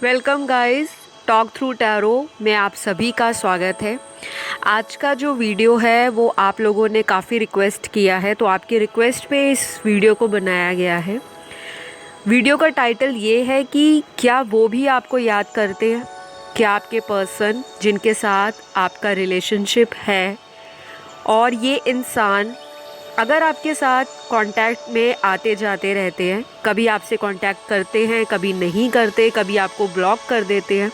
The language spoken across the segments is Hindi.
Welcome guys, talk through tarot में आप सभी का स्वागत है। आज का जो वीडियो है वो आप लोगों ने काफ़ी रिक्वेस्ट किया है, तो आपकी रिक्वेस्ट पे इस वीडियो को बनाया गया है। वीडियो का टाइटल ये है कि क्या वो भी आपको याद करते हैं, क्या आपके पर्सन जिनके साथ आपका रिलेशनशिप है और ये इंसान अगर आपके साथ कांटेक्ट में आते जाते रहते हैं, कभी आपसे कांटेक्ट करते हैं, कभी नहीं करते, कभी आपको ब्लॉक कर देते हैं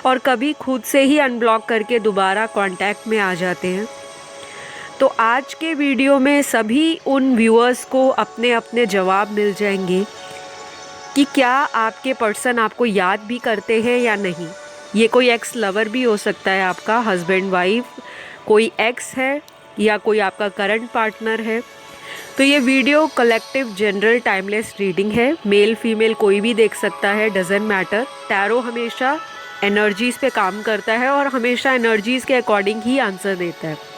और कभी खुद से ही अनब्लॉक करके दोबारा कांटेक्ट में आ जाते हैं। तो आज के वीडियो में सभी उन व्यूअर्स को अपने अपने जवाब मिल जाएंगे कि क्या आपके पर्सन आपको याद भी करते हैं या नहीं। ये कोई एक्स लवर भी हो सकता है, आपका हस्बैंड वाइफ, कोई एक्स है या कोई आपका करंट पार्टनर है। तो ये video collective general timeless reading है, मेल फीमेल कोई भी देख सकता है, डजेंट मैटर। टैरो हमेशा एनर्जीज़ पे काम करता है और हमेशा एनर्जीज़ के अकॉर्डिंग ही आंसर देता है।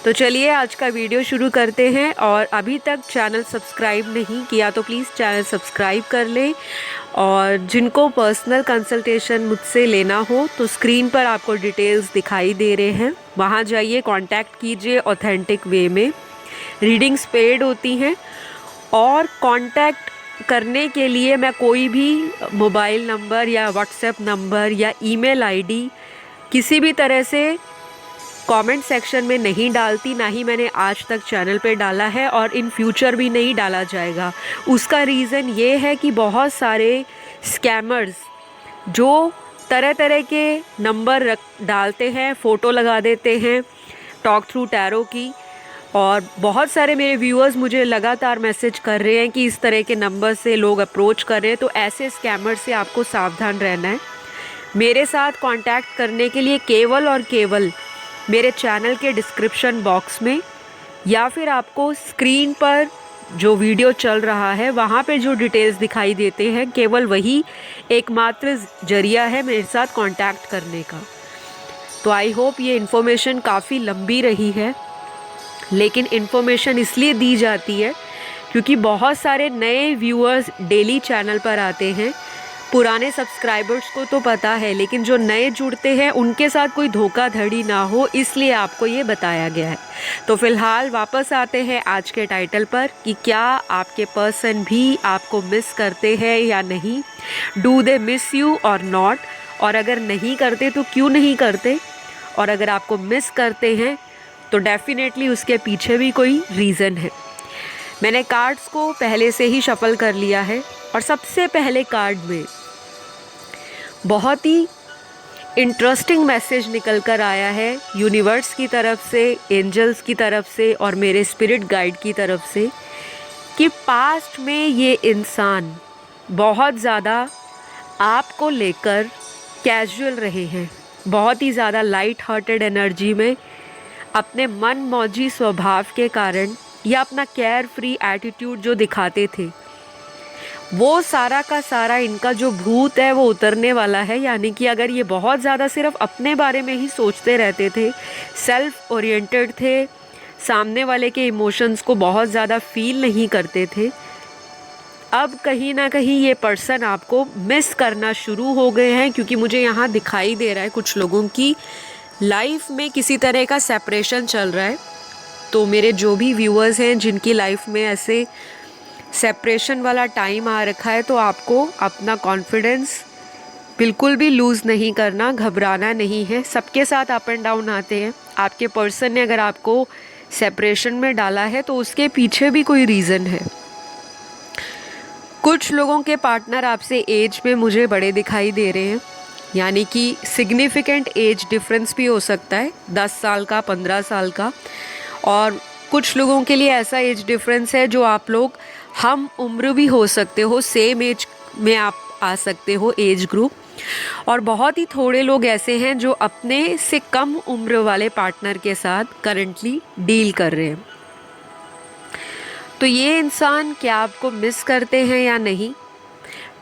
तो चलिए आज का वीडियो शुरू करते हैं। और अभी तक चैनल सब्सक्राइब नहीं किया तो प्लीज़ चैनल सब्सक्राइब कर लें। और जिनको पर्सनल कंसल्टेशन मुझसे लेना हो तो स्क्रीन पर आपको डिटेल्स दिखाई दे रहे हैं, वहाँ जाइए, कांटेक्ट कीजिए ऑथेंटिक वे में। रीडिंग्स पेड होती हैं और कांटेक्ट करने के लिए मैं कोई भी मोबाइल नंबर या व्हाट्सएप नंबर या ईमेल आईडी किसी भी तरह से कमेंट सेक्शन में नहीं डालती, ना ही मैंने आज तक चैनल पे डाला है और इन फ्यूचर भी नहीं डाला जाएगा। उसका रीज़न ये है कि बहुत सारे स्कैमर्स जो तरह तरह के नंबर डालते हैं, फ़ोटो लगा देते हैं टॉक थ्रू टैरो की, और बहुत सारे मेरे व्यूअर्स मुझे लगातार मैसेज कर रहे हैं कि इस तरह के नंबर से लोग अप्रोच कर रहे हैं। तो ऐसे स्कैमर से आपको सावधान रहना है। मेरे साथ कांटेक्ट करने के लिए केवल और केवल मेरे चैनल के डिस्क्रिप्शन बॉक्स में या फिर आपको स्क्रीन पर जो वीडियो चल रहा है वहाँ पे जो डिटेल्स दिखाई देते हैं, केवल वही एकमात्र जरिया है मेरे साथ कांटेक्ट करने का। तो आई होप ये इन्फॉर्मेशन काफ़ी लंबी रही है, लेकिन इन्फॉर्मेशन इसलिए दी जाती है क्योंकि बहुत सारे नए व्यूअर्स डेली चैनल पर आते हैं। पुराने सब्सक्राइबर्स को तो पता है, लेकिन जो नए जुड़ते हैं उनके साथ कोई धोखाधड़ी ना हो, इसलिए आपको ये बताया गया है। तो फ़िलहाल वापस आते हैं आज के टाइटल पर कि क्या आपके पर्सन भी आपको मिस करते हैं या नहीं। डू दे मिस यू और नॉट, और अगर नहीं करते तो क्यों नहीं करते, और अगर आपको मिस करते हैं तो डेफिनेटली उसके पीछे भी कोई रीज़न है। मैंने कार्ड्स को पहले से ही शफल कर लिया है और सबसे पहले कार्ड में बहुत ही इंटरेस्टिंग मैसेज निकल कर आया है यूनिवर्स की तरफ से, एंजल्स की तरफ से और मेरे स्पिरिट गाइड की तरफ से कि पास्ट में ये इंसान बहुत ज़्यादा आपको लेकर कैजुअल रहे हैं, बहुत ही ज़्यादा लाइट हार्टेड एनर्जी में, अपने मन मौजी स्वभाव के कारण या अपना केयर फ्री एटीट्यूड जो दिखाते थे, वो सारा का सारा इनका जो भूत है वो उतरने वाला है। यानी कि अगर ये बहुत ज़्यादा सिर्फ अपने बारे में ही सोचते रहते थे, सेल्फ ओरिएंटेड थे, सामने वाले के इमोशंस को बहुत ज़्यादा फील नहीं करते थे, अब कहीं ना कहीं ये पर्सन आपको मिस करना शुरू हो गए हैं। क्योंकि मुझे यहाँ दिखाई दे रहा है कुछ लोगों की लाइफ में किसी तरह का सेपरेशन चल रहा है। तो मेरे जो भी व्यूअर्स हैं जिनकी लाइफ में ऐसे सेपरेशन वाला टाइम आ रखा है, तो आपको अपना कॉन्फिडेंस बिल्कुल भी लूज़ नहीं करना, घबराना नहीं है। सबके साथ अप एंड डाउन आते हैं। आपके पर्सन ने अगर आपको सेपरेशन में डाला है तो उसके पीछे भी कोई रीज़न है। कुछ लोगों के पार्टनर आपसे एज में मुझे बड़े दिखाई दे रहे हैं, यानी कि सिग्निफिकेंट एज डिफरेंस भी हो सकता है, 10 साल का, 15 साल का। और कुछ लोगों के लिए ऐसा एज डिफरेंस है जो आप लोग हम उम्र भी हो सकते हो, सेम एज में आप आ सकते हो, एज ग्रुप। और बहुत ही थोड़े लोग ऐसे हैं जो अपने से कम उम्र वाले पार्टनर के साथ करंटली डील कर रहे हैं। तो ये इंसान क्या आपको मिस करते हैं या नहीं,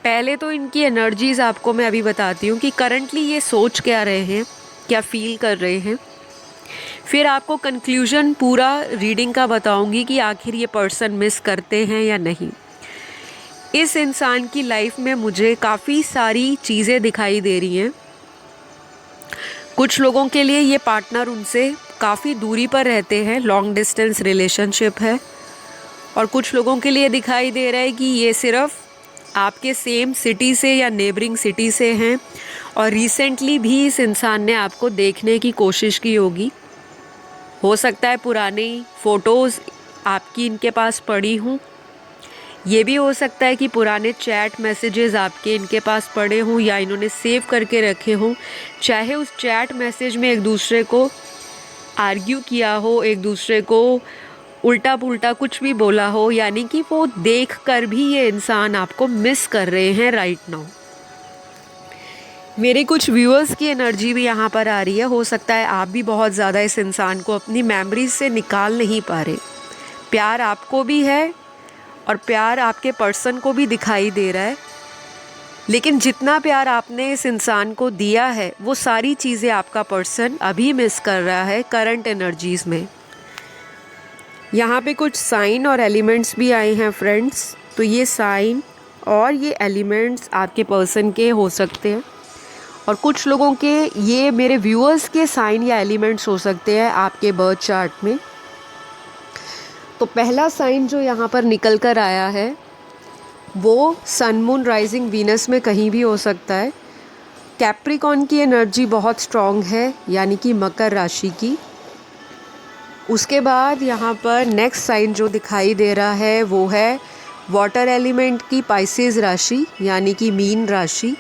पहले तो इनकी एनर्जीज़ आपको मैं अभी बताती हूँ कि करंटली ये सोच क्या रहे हैं, क्या फील कर रहे हैं। फिर आपको कंक्लूजन पूरा रीडिंग का बताऊंगी कि आखिर ये पर्सन मिस करते हैं या नहीं। इस इंसान की लाइफ में मुझे काफ़ी सारी चीज़ें दिखाई दे रही हैं। कुछ लोगों के लिए ये पार्टनर उनसे काफ़ी दूरी पर रहते हैं, लॉन्ग डिस्टेंस रिलेशनशिप है। और कुछ लोगों के लिए दिखाई दे रहा है कि ये सिर्फ आपके सेम सिटी से या नेबरिंग सिटी से हैं और रिसेंटली भी इस इंसान ने आपको देखने की कोशिश की होगी। हो सकता है पुरानी फ़ोटोज़ आपकी इनके पास पड़ी हों। ये भी हो सकता है कि पुराने चैट मैसेजेस आपके इनके पास पड़े हों या इन्होंने सेव करके रखे हों। चाहे उस चैट मैसेज में एक दूसरे को आर्ग्यू किया हो, एक दूसरे को उल्टा पुल्टा कुछ भी बोला हो, यानी कि वो देख कर भी ये इंसान आपको मिस कर रहे हैं राइट नाउ। मेरे कुछ व्यूअर्स की एनर्जी भी यहाँ पर आ रही है। हो सकता है आप भी बहुत ज़्यादा इस इंसान को अपनी मेमोरीज से निकाल नहीं पा रहे। प्यार आपको भी है और प्यार आपके पर्सन को भी दिखाई दे रहा है, लेकिन जितना प्यार आपने इस इंसान को दिया है वो सारी चीज़ें आपका पर्सन अभी मिस कर रहा है करंट एनर्जीज़ में। यहाँ पे कुछ साइन और एलिमेंट्स भी आए हैं फ्रेंड्स। तो ये साइन और ये एलिमेंट्स आपके पर्सन के हो सकते हैं और कुछ लोगों के ये मेरे व्यूअर्स के साइन या एलिमेंट्स हो सकते हैं आपके बर्थ चार्ट में। तो पहला साइन जो यहाँ पर निकल कर आया है वो सन मून राइजिंग वीनस में कहीं भी हो सकता है। कैप्रिकॉन की एनर्जी बहुत स्ट्रॉन्ग है, यानी कि मकर राशि की। उसके बाद यहाँ पर नेक्स्ट साइन जो दिखाई दे रहा है वो है वाटर एलिमेंट की पाइसेस राशि, यानी कि मीन राशि।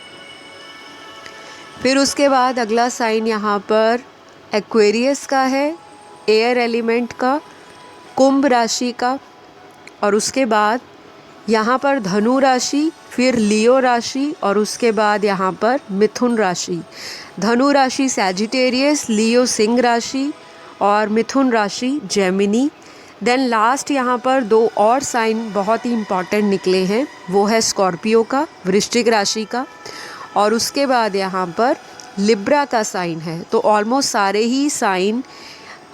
फिर उसके बाद अगला साइन यहाँ पर एक्वेरियस का है, एयर एलिमेंट का, कुंभ राशि का। और उसके बाद यहाँ पर धनु राशि, फिर लियो राशि और उसके बाद यहाँ पर मिथुन राशि। धनु राशि सैजिटेरियस, लियो सिंह राशि और मिथुन राशि जेमिनी। देन लास्ट यहाँ पर दो और साइन बहुत ही इम्पॉर्टेंट निकले हैं, वो है स्कॉर्पियो का, वृश्चिक राशि का, और उसके बाद यहाँ पर लिब्रा का साइन है। तो ऑलमोस्ट सारे ही साइन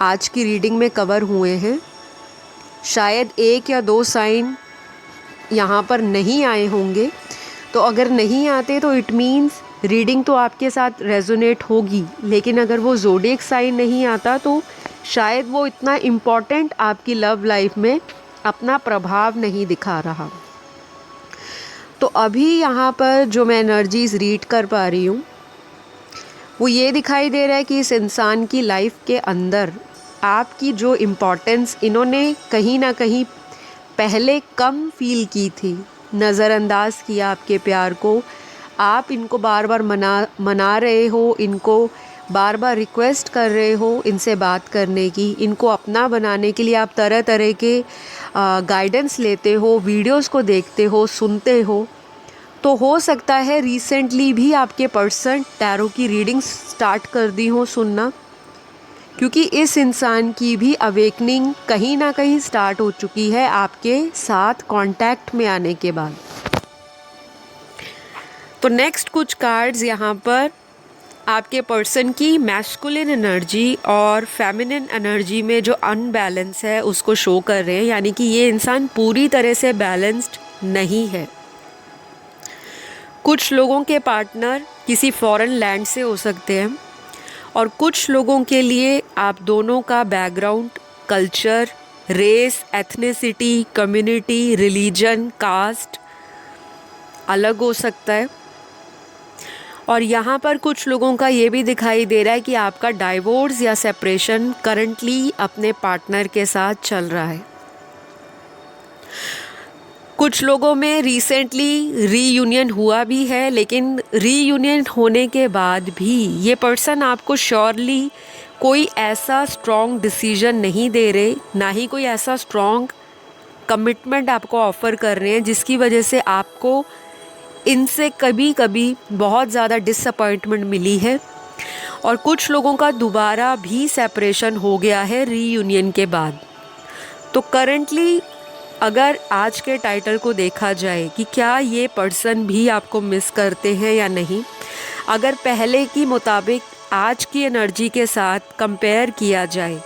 आज की रीडिंग में कवर हुए हैं। शायद एक या दो साइन यहाँ पर नहीं आए होंगे, तो अगर नहीं आते तो इट मीन्स रीडिंग तो आपके साथ रेजोनेट होगी, लेकिन अगर वो ज़ोडिएक साइन नहीं आता तो शायद वो इतना इम्पॉर्टेंट आपकी लव लाइफ में अपना प्रभाव नहीं दिखा रहा। तो अभी यहाँ पर जो मैं एनर्जीज़ रीड कर पा रही हूँ वो ये दिखाई दे रहा है कि इस इंसान की लाइफ के अंदर आपकी जो इम्पोर्टेंस इन्होंने कहीं ना कहीं पहले कम फील की थी, नज़रअंदाज किया आपके प्यार को। आप इनको बार बार मना रहे हो, इनको बार बार रिक्वेस्ट कर रहे हो इनसे बात करने की, इनको अपना बनाने के लिए आप तरह तरह के गाइडेंस लेते हो, वीडियोस को देखते हो, सुनते हो। तो हो सकता है रिसेंटली भी आपके पर्सन टैरो की रीडिंग स्टार्ट कर दी हो सुनना, क्योंकि इस इंसान की भी अवेकनिंग कहीं ना कहीं स्टार्ट हो चुकी है आपके साथ कांटेक्ट में आने के बाद। तो नेक्स्ट कुछ कार्ड्स यहाँ पर आपके पर्सन की मैस्कुलिन एनर्जी और फेमिनिन एनर्जी में जो अनबैलेंस है उसको शो कर रहे हैं, यानी कि ये इंसान पूरी तरह से बैलेंस्ड नहीं है। कुछ लोगों के पार्टनर किसी फॉरेन लैंड से हो सकते हैं और कुछ लोगों के लिए आप दोनों का background, culture, race, ethnicity, community, religion, caste अलग हो सकता है। और यहाँ पर कुछ लोगों का ये भी दिखाई दे रहा है कि आपका डाइवोर्स या सेपरेशन करंटली अपने पार्टनर के साथ चल रहा है। कुछ लोगों में रिसेंटली रीयूनियन हुआ भी है, लेकिन रीयूनियन होने के बाद भी ये पर्सन आपको श्योरली कोई ऐसा स्ट्रॉन्ग डिसीजन नहीं दे रहे, ना ही कोई ऐसा स्ट्रॉन्ग कमिटमेंट आपको ऑफ़र कर रहे हैं जिसकी वजह से आपको इनसे कभी कभी बहुत ज़्यादा डिसअपॉइंटमेंट मिली है। और कुछ लोगों का दोबारा भी सेपरेशन हो गया है रीयूनियन के बाद। तो करंटली अगर आज के टाइटल को देखा जाए कि क्या ये पर्सन भी आपको मिस करते हैं या नहीं, अगर पहले की मुताबिक आज की एनर्जी के साथ कंपेयर किया जाए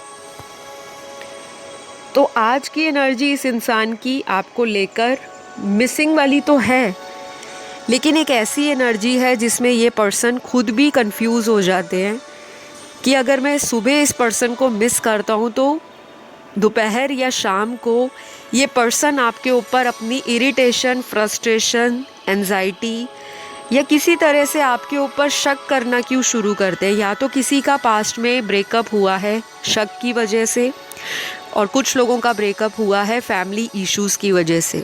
तो आज की एनर्जी इस इंसान की आपको लेकर मिसिंग वाली तो है, लेकिन एक ऐसी एनर्जी है जिसमें ये पर्सन खुद भी कंफ्यूज हो जाते हैं कि अगर मैं सुबह इस पर्सन को मिस करता हूँ तो दोपहर या शाम को ये पर्सन आपके ऊपर अपनी इरिटेशन, फ्रस्ट्रेशन, एंजाइटी या किसी तरह से आपके ऊपर शक करना क्यों शुरू करते हैं। या तो किसी का पास्ट में ब्रेकअप हुआ है शक की वजह से, और कुछ लोगों का ब्रेकअप हुआ है फैमिली इश्यूज़ की वजह से।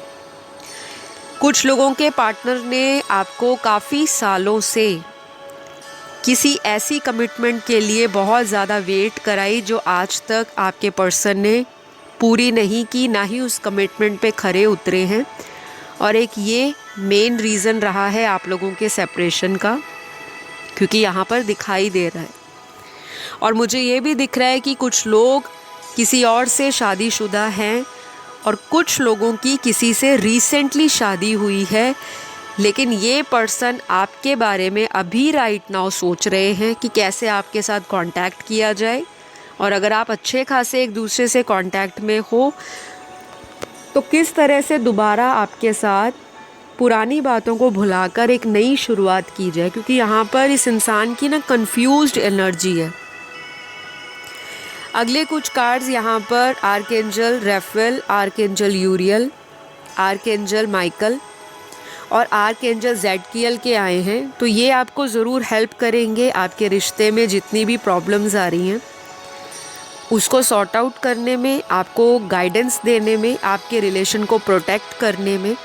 कुछ लोगों के पार्टनर ने आपको काफ़ी सालों से किसी ऐसी कमिटमेंट के लिए बहुत ज़्यादा वेट कराई जो आज तक आपके पर्सन ने पूरी नहीं की, ना ही उस कमिटमेंट पे खरे उतरे हैं। और एक ये मेन रीज़न रहा है आप लोगों के सेपरेशन का, क्योंकि यहाँ पर दिखाई दे रहा है। और मुझे ये भी दिख रहा है कि कुछ लोग किसी और से शादीशुदा हैं और कुछ लोगों की किसी से रिसेंटली शादी हुई है, लेकिन ये पर्सन आपके बारे में अभी राइट नाउ सोच रहे हैं कि कैसे आपके साथ कांटेक्ट किया जाए। और अगर आप अच्छे खासे एक दूसरे से कांटेक्ट में हो तो किस तरह से दोबारा आपके साथ पुरानी बातों को भुलाकर एक नई शुरुआत की जाए, क्योंकि यहाँ पर इस इंसान की ना कंफ्यूज्ड एनर्जी है। अगले कुछ कार्ड्स यहाँ पर आर्कएंजल रेफेल, आर्कएंजल यूरियल, आर्कएंजल माइकल और आर्कएंजल ज़ेडकियल के आए हैं। तो ये आपको ज़रूर हेल्प करेंगे आपके रिश्ते में जितनी भी प्रॉब्लम्स आ रही हैं उसको सॉर्ट आउट करने में, आपको गाइडेंस देने में, आपके रिलेशन को प्रोटेक्ट करने में।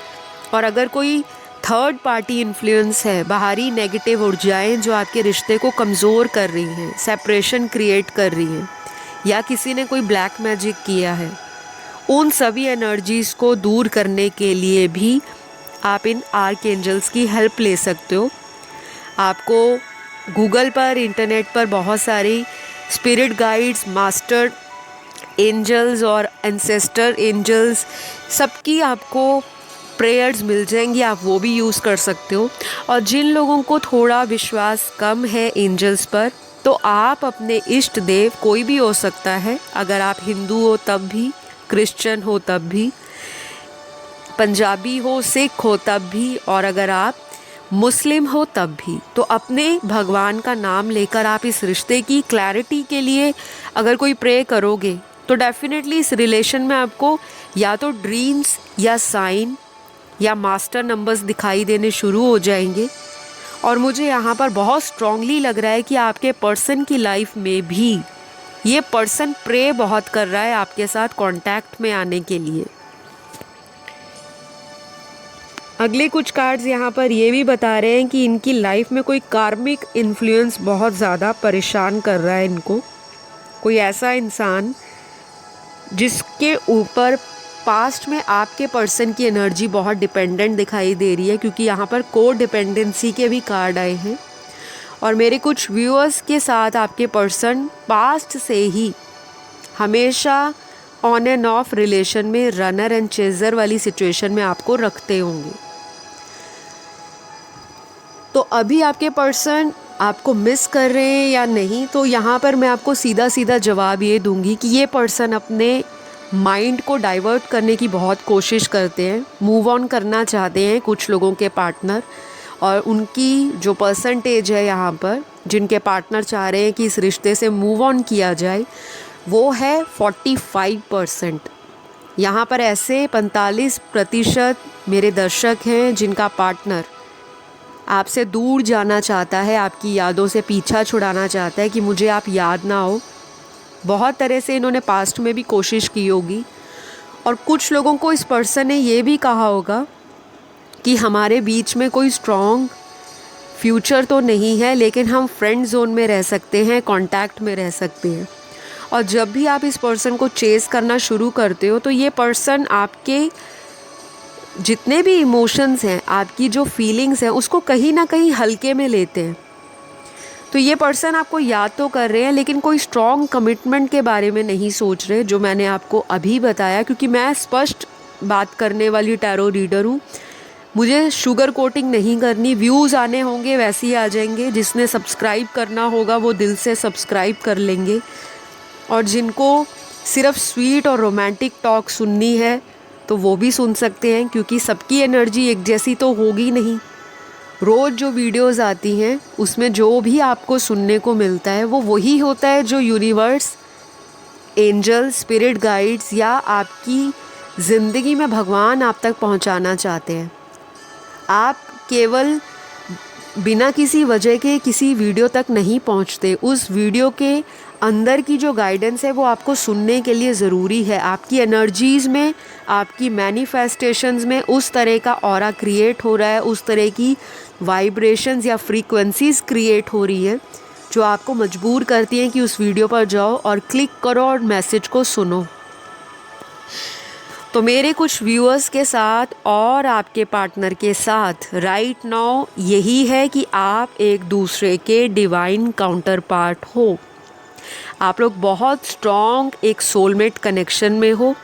और अगर कोई थर्ड पार्टी इन्फ्लुएंस है, बाहरी नेगेटिव ऊर्जाएं जो आपके रिश्ते को कमज़ोर कर रही हैं, सेपरेशन क्रिएट कर रही हैं, या किसी ने कोई ब्लैक मैजिक किया है, उन सभी एनर्जीज़ को दूर करने के लिए भी आप इन आर्कएंजल्स की हेल्प ले सकते हो। आपको गूगल पर, इंटरनेट पर बहुत सारी स्पिरिट गाइड्स, मास्टर एंजल्स और एंसेस्टर एंजल्स सबकी आपको प्रेयर्स मिल जाएंगी, आप वो भी यूज़ कर सकते हो। और जिन लोगों को थोड़ा विश्वास कम है एंजल्स पर, तो आप अपने इष्ट देव, कोई भी हो सकता है, अगर आप हिंदू हो तब भी, क्रिश्चियन हो तब भी, पंजाबी हो, सिख हो तब भी, और अगर आप मुस्लिम हो तब भी, तो अपने भगवान का नाम लेकर आप इस रिश्ते की क्लैरिटी के लिए अगर कोई प्रे करोगे तो डेफिनेटली इस रिलेशन में आपको या तो ड्रीम्स या साइन या मास्टर नंबर्स दिखाई देने शुरू हो जाएंगे। और मुझे यहाँ पर बहुत स्ट्रांगली लग रहा है कि आपके पर्सन की लाइफ में भी ये पर्सन प्रे बहुत कर रहा है आपके साथ कांटेक्ट में आने के लिए। अगले कुछ कार्ड्स यहाँ पर ये भी बता रहे हैं कि इनकी लाइफ में कोई कार्मिक इन्फ्लुएंस बहुत ज़्यादा परेशान कर रहा है इनको। कोई ऐसा इंसान जिसके ऊपर पास्ट में आपके पर्सन की एनर्जी बहुत डिपेंडेंट दिखाई दे रही है, क्योंकि यहाँ पर को डिपेंडेंसी के भी कार्ड आए हैं। और मेरे कुछ व्यूअर्स के साथ आपके पर्सन पास्ट से ही हमेशा ऑन एंड ऑफ रिलेशन में रनर एंड चेजर वाली सिचुएशन में आपको रखते होंगे। तो अभी आपके पर्सन आपको मिस कर रहे हैं या नहीं, तो यहाँ पर मैं आपको सीधा सीधा जवाब ये दूंगी कि ये पर्सन अपने माइंड को डाइवर्ट करने की बहुत कोशिश करते हैं, मूव ऑन करना चाहते हैं कुछ लोगों के पार्टनर। और उनकी जो परसेंटेज है यहाँ पर, जिनके पार्टनर चाह रहे हैं कि इस रिश्ते से मूव ऑन किया जाए, वो है 45%। यहाँ पर ऐसे 45% मेरे दर्शक हैं जिनका पार्टनर आपसे दूर जाना चाहता है, आपकी यादों से पीछा छुड़ाना चाहता है कि मुझे आप याद ना हो। बहुत तरह से इन्होंने पास्ट में भी कोशिश की होगी। और कुछ लोगों को इस पर्सन ने ये भी कहा होगा कि हमारे बीच में कोई स्ट्रॉन्ग फ्यूचर तो नहीं है, लेकिन हम फ्रेंड जोन में रह सकते हैं, कांटेक्ट में रह सकते हैं। और जब भी आप इस पर्सन को चेस करना शुरू करते हो तो ये पर्सन आपके जितने भी इमोशंस हैं, आपकी जो फीलिंग्स हैं, उसको कहीं ना कहीं हल्के में लेते हैं। तो ये पर्सन आपको याद तो कर रहे हैं, लेकिन कोई स्ट्रॉन्ग कमिटमेंट के बारे में नहीं सोच रहे, जो मैंने आपको अभी बताया। क्योंकि मैं स्पष्ट बात करने वाली टैरो रीडर हूँ, मुझे शुगर कोटिंग नहीं करनी। व्यूज़ आने होंगे वैसे ही आ जाएंगे, जिसने सब्सक्राइब करना होगा वो दिल से सब्सक्राइब कर लेंगे, और जिनको सिर्फ स्वीट और रोमांटिक टॉक सुननी है तो वो भी सुन सकते हैं, क्योंकि सबकी एनर्जी एक जैसी तो होगी नहीं। रोज़ जो वीडियोस आती हैं उसमें जो भी आपको सुनने को मिलता है वो वही होता है जो यूनिवर्स, एंजल, स्पिरिट गाइड्स या आपकी ज़िंदगी में भगवान आप तक पहुंचाना चाहते हैं। आप केवल बिना किसी वजह के किसी वीडियो तक नहीं पहुंचते। उस वीडियो के अंदर की जो गाइडेंस है वो आपको सुनने के लिए ज़रूरी है। आपकी एनर्जीज़ में, आपकी मैनिफेस्टेशंस में उस तरह का ऑरा क्रिएट हो रहा है, उस तरह की वाइब्रेशंस या फ्रीक्वेंसीज़ क्रिएट हो रही है जो आपको मजबूर करती हैं कि उस वीडियो पर जाओ और क्लिक करो और मैसेज को सुनो। तो मेरे कुछ व्यूअर्स के साथ और आपके पार्टनर के साथ राइट नाउ यही है कि आप एक दूसरे के डिवाइन काउंटर पार्ट हो। आप लोग बहुत स्ट्रॉन्ग एक सोलमेट कनेक्शन में हो।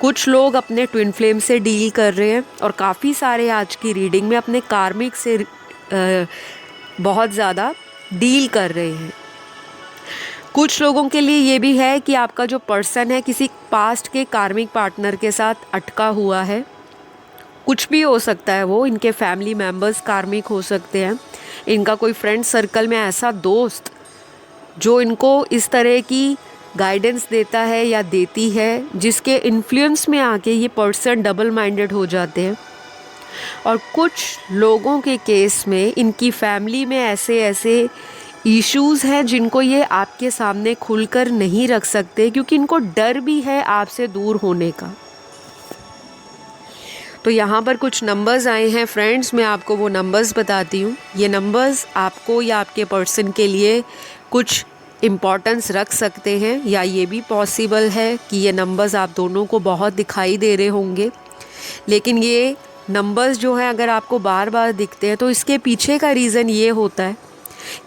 कुछ लोग अपने ट्विन फ्लेम से डील कर रहे हैं और काफ़ी सारे आज की रीडिंग में अपने कार्मिक से बहुत ज़्यादा डील कर रहे हैं। कुछ लोगों के लिए ये भी है कि आपका जो पर्सन है किसी पास्ट के कार्मिक पार्टनर के साथ अटका हुआ है। कुछ भी हो सकता है, वो इनके फैमिली मेम्बर्स कार्मिक हो सकते हैं, इनका कोई फ्रेंड सर्कल में ऐसा दोस्त जो इनको इस तरह की गाइडेंस देता है या देती है, जिसके इन्फ्लुएंस में आके ये पर्सन डबल माइंडेड हो जाते हैं। और कुछ लोगों के केस में इनकी फैमिली में ऐसे इश्यूज़ हैं जिनको ये आपके सामने खुलकर नहीं रख सकते, क्योंकि इनको डर भी है आपसे दूर होने का। तो यहाँ पर कुछ नंबर्स आए हैं फ्रेंड्स, मैं आपको वो नंबर्स बताती हूँ। ये नंबर्स आपको या आपके पर्सन के लिए कुछ इम्पोर्टेंस रख सकते हैं, या ये भी पॉसिबल है कि ये नंबर्स आप दोनों को बहुत दिखाई दे रहे होंगे। लेकिन ये नंबर्स जो हैं अगर आपको बार बार दिखते हैं तो इसके पीछे का रीज़न ये होता है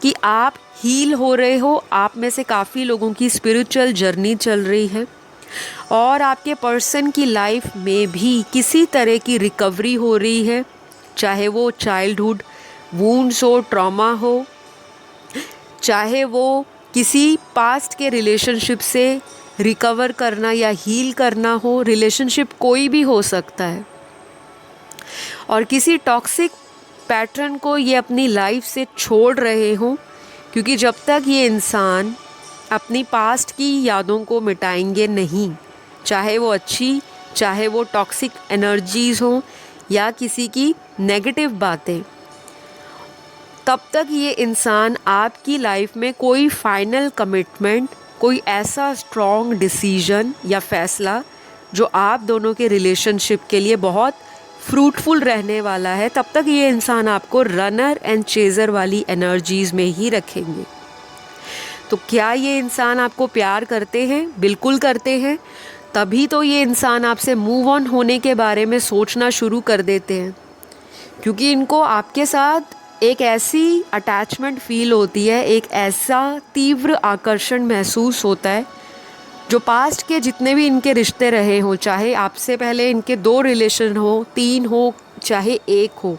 कि आप हील हो रहे हो। आप में से काफ़ी लोगों की स्पिरिचुअल जर्नी चल रही है और आपके पर्सन की लाइफ में भी किसी तरह की रिकवरी हो रही है, चाहे वो चाइल्डहुड वुंड्स हो, ट्रॉमा हो, चाहे वो किसी पास्ट के रिलेशनशिप से रिकवर करना या हील करना हो। रिलेशनशिप कोई भी हो सकता है, और किसी टॉक्सिक पैटर्न को ये अपनी लाइफ से छोड़ रहे हों, क्योंकि जब तक ये इंसान अपनी पास्ट की यादों को मिटाएंगे नहीं, चाहे वो अच्छी, चाहे वो टॉक्सिक एनर्जीज़ हों या किसी की नेगेटिव बातें, तब तक ये इंसान आपकी लाइफ में कोई फाइनल कमिटमेंट, कोई ऐसा स्ट्रॉन्ग डिसीजन या फैसला जो आप दोनों के रिलेशनशिप के लिए बहुत फ्रूटफुल रहने वाला है, तब तक ये इंसान आपको रनर एंड चेज़र वाली एनर्जीज़ में ही रखेंगे। तो क्या ये इंसान आपको प्यार करते हैं? बिल्कुल करते हैं, तभी तो ये इंसान आपसे मूव ऑन होने के बारे में सोचना शुरू कर देते हैं, क्योंकि इनको आपके साथ एक ऐसी अटैचमेंट फील होती है, एक ऐसा तीव्र आकर्षण महसूस होता है जो पास्ट के जितने भी इनके रिश्ते रहे हों, चाहे आपसे पहले इनके 2 रिलेशन हो, 3 हो, चाहे 1 हो,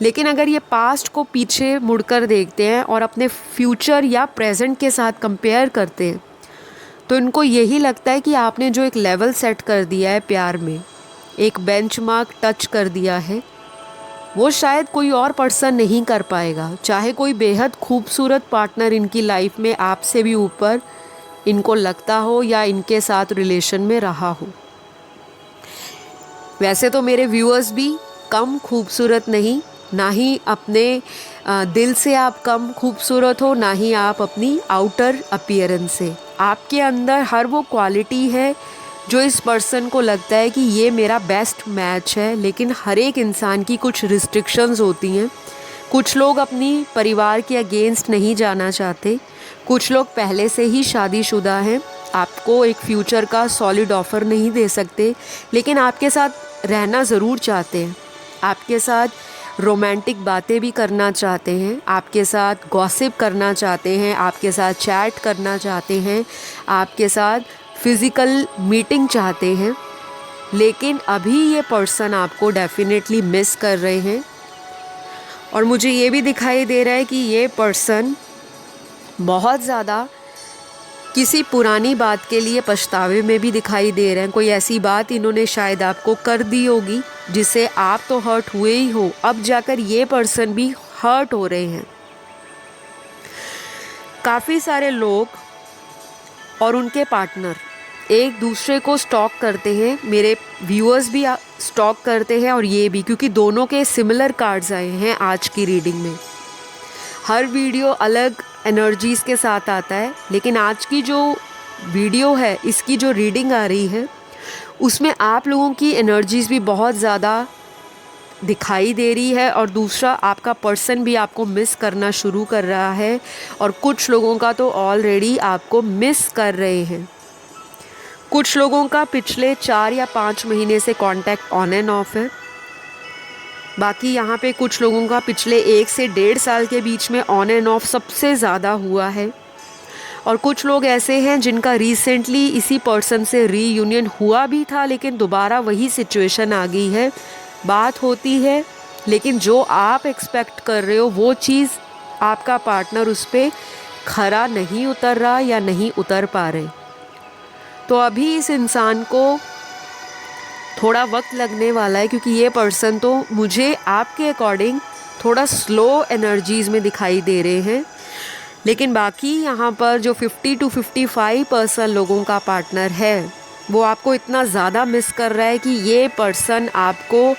लेकिन अगर ये पास्ट को पीछे मुड़कर देखते हैं और अपने फ्यूचर या प्रेजेंट के साथ कंपेयर करते हैं, तो इनको यही लगता है कि आपने जो एक लेवल सेट कर दिया है प्यार में, एक बेंचमार्क टच कर दिया है, वो शायद कोई और पर्सन नहीं कर पाएगा। चाहे कोई बेहद खूबसूरत पार्टनर इनकी लाइफ में आपसे भी ऊपर इनको लगता हो या इनके साथ रिलेशन में रहा हो। वैसे तो मेरे व्यूअर्स भी कम खूबसूरत नहीं, ना ही अपने दिल से आप कम खूबसूरत हो, ना ही आप अपनी आउटर अपीयरेंस से। आपके अंदर हर वो क्वालिटी है जो इस पर्सन को लगता है कि ये मेरा बेस्ट मैच है। लेकिन हर एक इंसान की कुछ रिस्ट्रिक्शंस होती हैं। कुछ लोग अपनी परिवार के अगेंस्ट नहीं जाना चाहते, कुछ लोग पहले से ही शादीशुदा हैं, आपको एक फ्यूचर का सॉलिड ऑफ़र नहीं दे सकते, लेकिन आपके साथ रहना ज़रूर चाहते हैं, आपके साथ रोमांटिक बातें भी करना चाहते हैं, आपके साथ गॉसिप करना चाहते हैं, आपके साथ चैट करना चाहते हैं, आपके साथ फिज़िकल मीटिंग चाहते हैं। लेकिन अभी ये पर्सन आपको डेफिनेटली मिस कर रहे हैं। और मुझे ये भी दिखाई दे रहा है कि ये पर्सन बहुत ज़्यादा किसी पुरानी बात के लिए पछतावे में भी दिखाई दे रहे हैं। कोई ऐसी बात इन्होंने शायद आपको कर दी होगी जिससे आप तो हर्ट हुए ही हो, अब जाकर ये पर्सन भी हर्ट हो रहे हैं। काफ़ी सारे लोग और उनके पार्टनर एक दूसरे को स्टॉक करते हैं। मेरे व्यूअर्स भी स्टॉक करते हैं और ये भी, क्योंकि दोनों के सिमिलर कार्ड्स आए हैं आज की रीडिंग में। हर वीडियो अलग एनर्जीज़ के साथ आता है, लेकिन आज की जो वीडियो है, इसकी जो रीडिंग आ रही है, उसमें आप लोगों की एनर्जीज़ भी बहुत ज़्यादा दिखाई दे रही है। और दूसरा, आपका पर्सन भी आपको मिस करना शुरू कर रहा है, और कुछ लोगों का तो ऑलरेडी आपको मिस कर रहे हैं। कुछ लोगों का पिछले 4 या 5 महीने से कांटेक्ट ऑन एंड ऑफ है। बाकी यहाँ पे कुछ लोगों का पिछले 1 से 1.5 साल के बीच में ऑन एंड ऑफ सबसे ज़्यादा हुआ है। और कुछ लोग ऐसे हैं जिनका रिसेंटली इसी पर्सन से रीयूनियन हुआ भी था, लेकिन दोबारा वही सिचुएशन आ गई है। बात होती है, लेकिन जो आप एक्सपेक्ट कर रहे हो वो चीज़ आपका पार्टनर उस पर खरा नहीं उतर रहा या नहीं उतर पा रहे। तो अभी इस इंसान को थोड़ा वक्त लगने वाला है, क्योंकि ये पर्सन तो मुझे आपके अकॉर्डिंग थोड़ा स्लो एनर्जीज़ में दिखाई दे रहे हैं। लेकिन बाकी यहाँ पर जो 50 to 55% लोगों का पार्टनर है, वो आपको इतना ज़्यादा मिस कर रहा है कि ये पर्सन आपको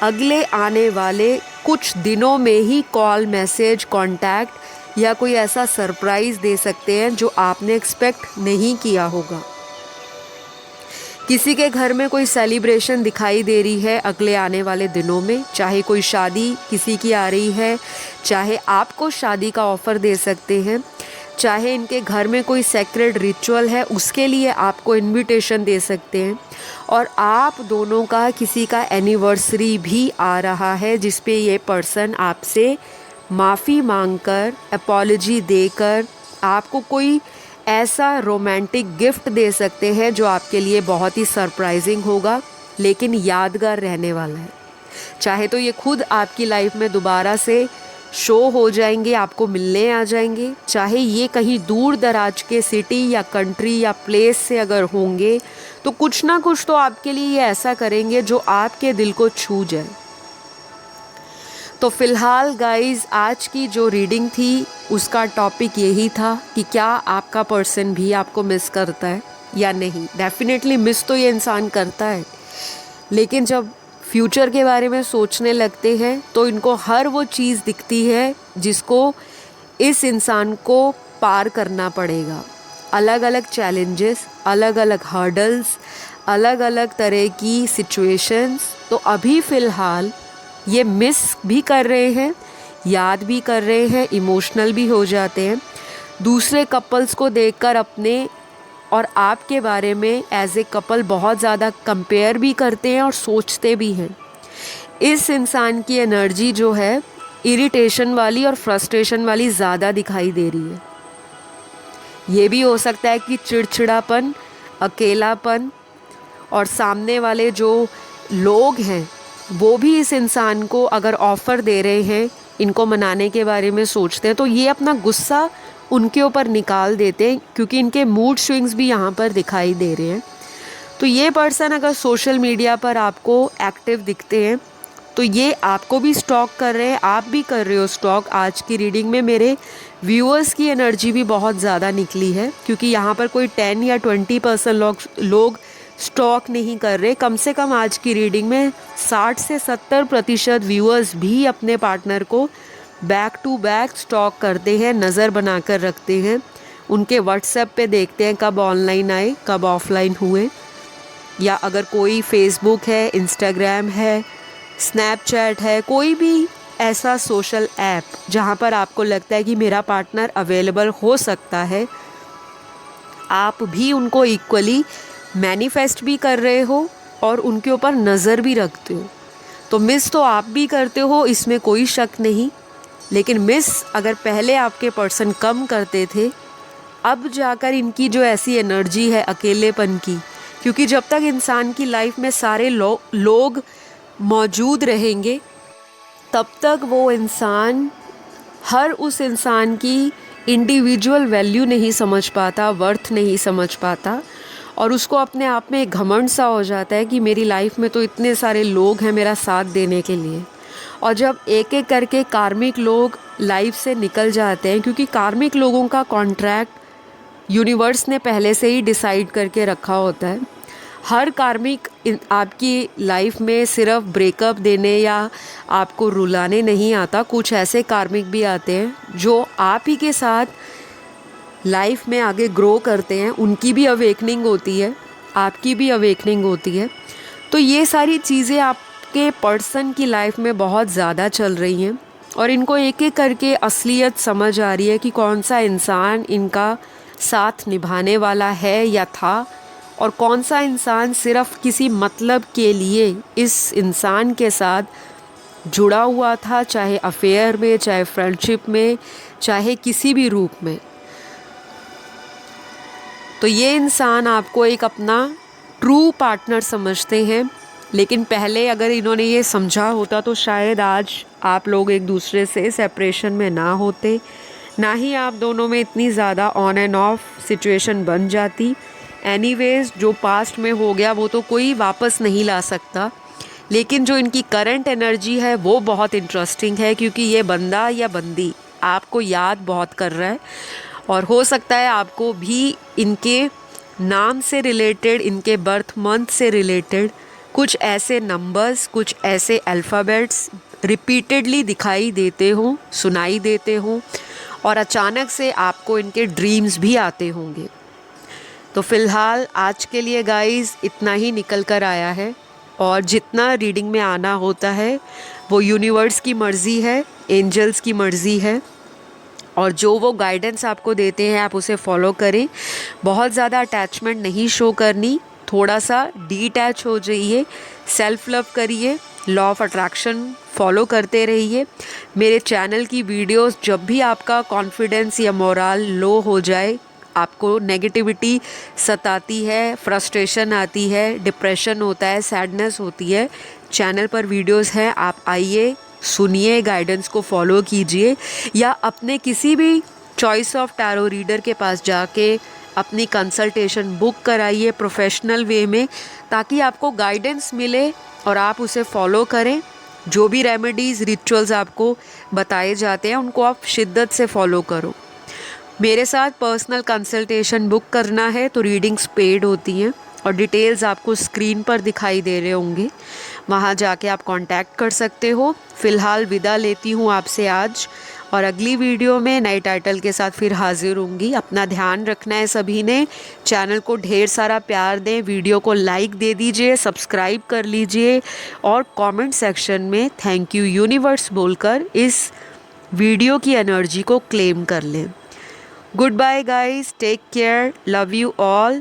अगले आने वाले कुछ दिनों में ही कॉल, मैसेज, कांटेक्ट या कोई ऐसा सरप्राइज़ दे सकते हैं जो आपने एक्सपेक्ट नहीं किया होगा। किसी के घर में कोई सेलिब्रेशन दिखाई दे रही है अगले आने वाले दिनों में, चाहे कोई शादी किसी की आ रही है, चाहे आपको शादी का ऑफ़र दे सकते हैं, चाहे इनके घर में कोई सेक्रेड रिचुअल है उसके लिए आपको इनविटेशन दे सकते हैं। और आप दोनों का किसी का एनिवर्सरी भी आ रहा है, जिस पे ये पर्सन आपसे माफ़ी मांगकर, अपॉलजी देकर आपको कोई ऐसा रोमांटिक गिफ्ट दे सकते हैं जो आपके लिए बहुत ही सरप्राइजिंग होगा, लेकिन यादगार रहने वाला है। चाहे तो ये खुद आपकी लाइफ में दोबारा से शो हो जाएंगे, आपको मिलने आ जाएंगे, चाहे ये कहीं दूर दराज के सिटी या कंट्री या प्लेस से अगर होंगे, तो कुछ ना कुछ तो आपके लिए ये ऐसा करेंगे जो आपके दिल को छू जाए। तो फ़िलहाल गाइज़, आज की जो रीडिंग थी उसका टॉपिक यही था कि क्या आपका पर्सन भी आपको मिस करता है या नहीं। डेफिनेटली मिस तो ये इंसान करता है, लेकिन जब फ्यूचर के बारे में सोचने लगते हैं तो इनको हर वो चीज़ दिखती है जिसको इस इंसान को पार करना पड़ेगा। अलग अलग चैलेंजेस, अलग अलग हर्डल्स, अलग अलग तरह की सिचुएशंस। तो अभी फ़िलहाल ये मिस भी कर रहे हैं, याद भी कर रहे हैं, इमोशनल भी हो जाते हैं। दूसरे कपल्स को देखकर अपने और आपके बारे में एज ए कपल बहुत ज़्यादा कंपेयर भी करते हैं और सोचते भी हैं। इस इंसान की एनर्जी जो है इरिटेशन वाली और फ्रस्ट्रेशन वाली ज़्यादा दिखाई दे रही है। ये भी हो सकता है कि चिड़चिड़ापन, अकेलापन, और सामने वाले जो लोग हैं वो भी इस इंसान को अगर ऑफ़र दे रहे हैं, इनको मनाने के बारे में सोचते हैं, तो ये अपना गुस्सा उनके ऊपर निकाल देते हैं, क्योंकि इनके मूड स्विंग्स भी यहाँ पर दिखाई दे रहे हैं। तो ये पर्सन अगर सोशल मीडिया पर आपको एक्टिव दिखते हैं तो ये आपको भी स्टॉक कर रहे हैं, आप भी कर रहे हो स्टॉक। आज की रीडिंग में मेरे व्यूअर्स की एनर्जी भी बहुत ज़्यादा निकली है, क्योंकि यहाँ पर कोई 10 या 20% लोग स्टॉक नहीं कर रहे। कम से कम आज की रीडिंग में 60 से 70% व्यूअर्स भी अपने पार्टनर को बैक टू बैक स्टॉक करते हैं, नज़र बनाकर रखते हैं। उनके व्हाट्सएप पे देखते हैं कब ऑनलाइन आए, कब ऑफलाइन हुए, या अगर कोई फेसबुक है, इंस्टाग्राम है, स्नैपचैट है, कोई भी ऐसा सोशल ऐप जहाँ पर आपको लगता है कि मेरा पार्टनर अवेलेबल हो सकता है, आप भी उनको इक्वली मैनिफेस्ट भी कर रहे हो और उनके ऊपर नज़र भी रखते हो। तो मिस तो आप भी करते हो, इसमें कोई शक नहीं। लेकिन मिस अगर पहले आपके पर्सन कम करते थे, अब जाकर इनकी जो ऐसी एनर्जी है अकेलेपन की, क्योंकि जब तक इंसान की लाइफ में सारे लोग मौजूद रहेंगे तब तक वो इंसान हर उस इंसान की इंडिविजुअल वैल्यू नहीं समझ पाता, वर्थ नहीं समझ पाता, और उसको अपने आप में एक घमंड सा हो जाता है कि मेरी लाइफ में तो इतने सारे लोग हैं मेरा साथ देने के लिए। और जब एक एक करके कार्मिक लोग लाइफ से निकल जाते हैं, क्योंकि कार्मिक लोगों का कॉन्ट्रैक्ट यूनिवर्स ने पहले से ही डिसाइड करके रखा होता है। हर कार्मिक आपकी लाइफ में सिर्फ ब्रेकअप देने या आपको रुलाने नहीं आता। कुछ ऐसे कार्मिक भी आते हैं जो आप ही के साथ लाइफ में आगे ग्रो करते हैं, उनकी भी अवेकनिंग होती है, आपकी भी अवेकनिंग होती है। तो ये सारी चीज़ें आपके पर्सन की लाइफ में बहुत ज़्यादा चल रही हैं और इनको एक एक करके असलियत समझ आ रही है कि कौन सा इंसान इनका साथ निभाने वाला है या था, और कौन सा इंसान सिर्फ किसी मतलब के लिए इस इंसान के साथ जुड़ा हुआ था, चाहे अफेयर में, चाहे फ्रेंडशिप में, चाहे किसी भी रूप में। तो ये इंसान आपको एक अपना ट्रू पार्टनर समझते हैं, लेकिन पहले अगर इन्होंने ये समझा होता तो शायद आज आप लोग एक दूसरे से सेपरेशन में ना होते, ना ही आप दोनों में इतनी ज़्यादा ऑन एंड ऑफ सिचुएशन बन जाती। एनीवेज, जो पास्ट में हो गया वो तो कोई वापस नहीं ला सकता, लेकिन जो इनकी करंट एनर्जी है वो बहुत इंटरेस्टिंग है, क्योंकि ये बंदा या बंदी आपको याद बहुत कर रहा है और हो सकता है आपको भी इनके नाम से रिलेटेड, इनके बर्थ मंथ से रिलेटेड कुछ ऐसे नंबर्स, कुछ ऐसे अल्फ़ाबेट्स रिपीटेडली दिखाई देते हों, सुनाई देते हों, और अचानक से आपको इनके ड्रीम्स भी आते होंगे। तो फ़िलहाल आज के लिए गाइस इतना ही निकल कर आया है, और जितना रीडिंग में आना होता है वो यूनिवर्स की मर्ज़ी है, एंजल्स की मर्ज़ी है, और जो वो गाइडेंस आपको देते हैं आप उसे फॉलो करें। बहुत ज़्यादा अटैचमेंट नहीं शो करनी, थोड़ा सा डीटैच हो जाइए, सेल्फ लव करिए, लॉ ऑफ अट्रैक्शन फॉलो करते रहिए। मेरे चैनल की वीडियोस जब भी आपका कॉन्फिडेंस या मोराल लो हो जाए, आपको नेगेटिविटी सताती है, फ्रस्ट्रेशन आती है, डिप्रेशन होता है, सैडनेस होती है, चैनल पर वीडियोस हैं, आप आइए, सुनिए, गाइडेंस को फॉलो कीजिए, या अपने किसी भी चॉइस ऑफ टैरो रीडर के पास जाके अपनी कंसल्टेशन बुक कराइए प्रोफेशनल वे में, ताकि आपको गाइडेंस मिले और आप उसे फॉलो करें। जो भी रेमेडीज़, रिचुअल्स आपको बताए जाते हैं उनको आप शिद्दत से फॉलो करो। मेरे साथ पर्सनल कंसल्टेशन बुक करना है तो रीडिंग्स पेड होती हैं और डिटेल्स आपको स्क्रीन पर दिखाई दे रहे होंगे, वहाँ जाके आप कांटेक्ट कर सकते हो। फ़िलहाल विदा लेती हूँ आपसे आज, और अगली वीडियो में नए टाइटल के साथ फिर हाजिर होंगी। अपना ध्यान रखना है सभी ने, चैनल को ढेर सारा प्यार दें, वीडियो को लाइक दे दीजिए, सब्सक्राइब कर लीजिए, और कमेंट सेक्शन में थैंक यू यूनिवर्स बोलकर इस वीडियो की एनर्जी को क्लेम कर लें। Goodbye guys, take care, love you all.